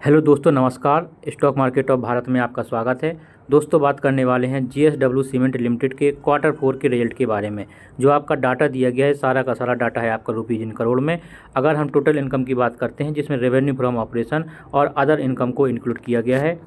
Hello दोस्तों, नमस्कार। Stock market of Bharat में आपका स्वागत है। दोस्तों, बात करने वाले हैं JSW सीमेंट लिमिटेड के Q4 के रिजल्ट के बारे में। जो आपका डाटा दिया गया है, सारा का सारा डाटा है आपका रुपीज़ इन करोड़ में। अगर हम टोटल इनकम की बात करते हैं, जिसमें रेवेन्यू फ्रॉम ऑपरेशन और अदर इनकम को इंक्लूड किया गया है,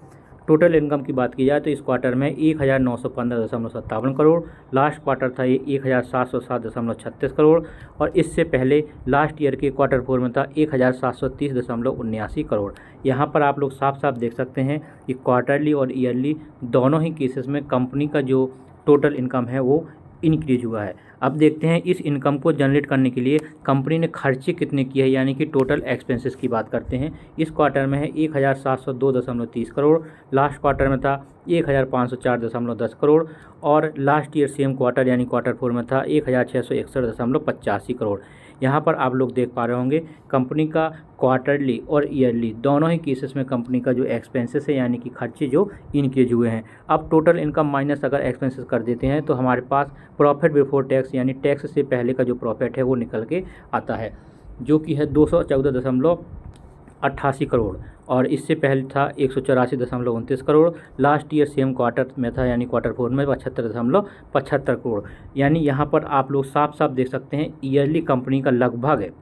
टोटल इनकम की बात की जाए तो इस क्वार्टर में 1915.57 करोड़, लास्ट क्वार्टर था ये 1707.36 करोड़, और इससे पहले लास्ट ईयर के Q4 में था 1730.79 करोड़। यहाँ पर आप लोग साफ साफ देख सकते हैं कि क्वार्टरली और ईयरली दोनों ही केसेस में कंपनी का जो टोटल इनकम है वो इंक्रीज हुआ है। अब देखते हैं इस इनकम को जनरेट करने के लिए कंपनी ने खर्चे कितने किए हैं, यानी कि टोटल एक्सपेंसेस की बात करते हैं। इस क्वार्टर में है 1702.30 करोड़, लास्ट क्वार्टर में था 1504.10 करोड़, और लास्ट ईयर सेम क्वार्टर यानी Q4 में था 1661.85 करोड़। यहाँ पर आप लोग देख पा रहे होंगे कंपनी का क्वार्टरली और ईयरली दोनों ही केसेस में कंपनी का जो एक्सपेंसेस है यानी कि खर्चे जो इंक्रीज हुए हैं। अब टोटल इनकम माइनस अगर एक्सपेंसेस कर देते हैं तो हमारे पास प्रॉफिट बिफोर टैक्स यानी टैक्स से पहले का जो प्रॉफिट है वो निकल के आता है, जो कि है 214.88 करोड़, और इससे पहले था 184.29 crore. Last year same quarter में था यानी Q4 में 75.75 करोड़। यानी यहाँ पर आप लोग साफ साफ देख सकते हैं ईयरली कंपनी का लगभग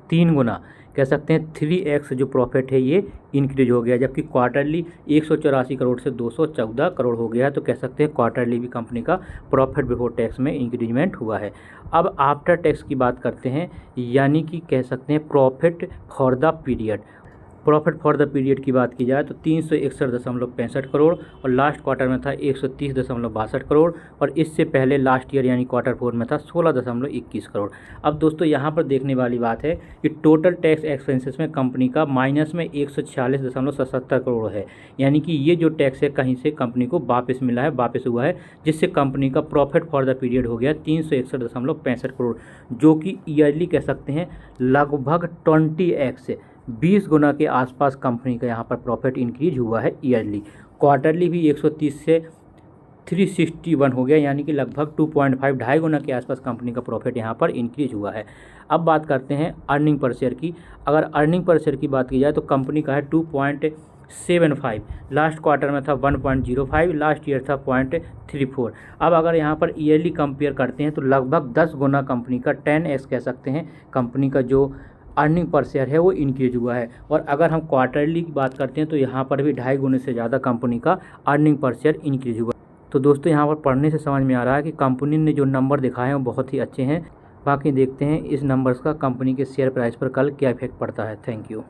3 गुना, कह सकते हैं 3x जो प्रॉफिट है ये इंक्रीज हो गया, जबकि क्वार्टरली 184 करोड़ से 214 करोड़ हो गया है। तो कह सकते हैं क्वार्टरली भी कंपनी का प्रॉफिट बिफोर टैक्स में इंक्रीजमेंट हुआ है। अब आफ्टर टैक्स की बात करते हैं, यानी कि कह सकते हैं profit for the period. Profit for the period की बात की जाए तो 361.65 करोड़, और लास्ट क्वार्टर में था 130.62 करोड़, और इससे पहले लास्ट ईयर यानी Q4 में था 16.21 करोड़। अब दोस्तों यहाँ पर देखने वाली बात है कि टोटल टैक्स एक्सपेंसेस में कंपनी का माइनस में 146.77 करोड़ है, यानी कि ये जो टैक्स है कहीं से कंपनी को वापस मिला है, वापस हुआ है, जिससे कंपनी का प्रॉफिट फॉर द पीरियड हो गया 361.65 करोड़, जो कि ईयरली कह सकते हैं लगभग 20x 20 गुना के आसपास कंपनी का यहाँ पर प्रॉफिट इंक्रीज हुआ है ईयरली। क्वार्टरली भी 130 से 361 हो गया, यानी कि लगभग 2.5 गुना के आसपास कंपनी का प्रॉफिट यहाँ पर इंक्रीज हुआ है। अब बात करते हैं अर्निंग पर शेयर की। अगर अर्निंग पर शेयर की बात की जाए तो कंपनी का है 2.75, लास्ट क्वार्टर में था 1.05, लास्ट ईयर था 0.34। अब अगर यहाँ पर ईयरली कंपेयर करते हैं तो लगभग 10 गुना कंपनी का 10x कह सकते हैं कंपनी का जो अर्निंग पर शेयर है वो इंक्रीज हुआ है। और अगर हम क्वार्टरली की बात करते हैं तो यहाँ पर भी 2.5 गुने से ज़्यादा कंपनी का अर्निंग पर शेयर इंक्रीज हुआ। तो दोस्तों, यहाँ पर पढ़ने से समझ में आ रहा है कि कंपनी ने जो नंबर दिखाए हैं वो बहुत ही अच्छे हैं। बाकी देखते हैं इस नंबर्स का कंपनी के शेयर प्राइस पर कल क्या इफेक्ट पड़ता है। Thank you.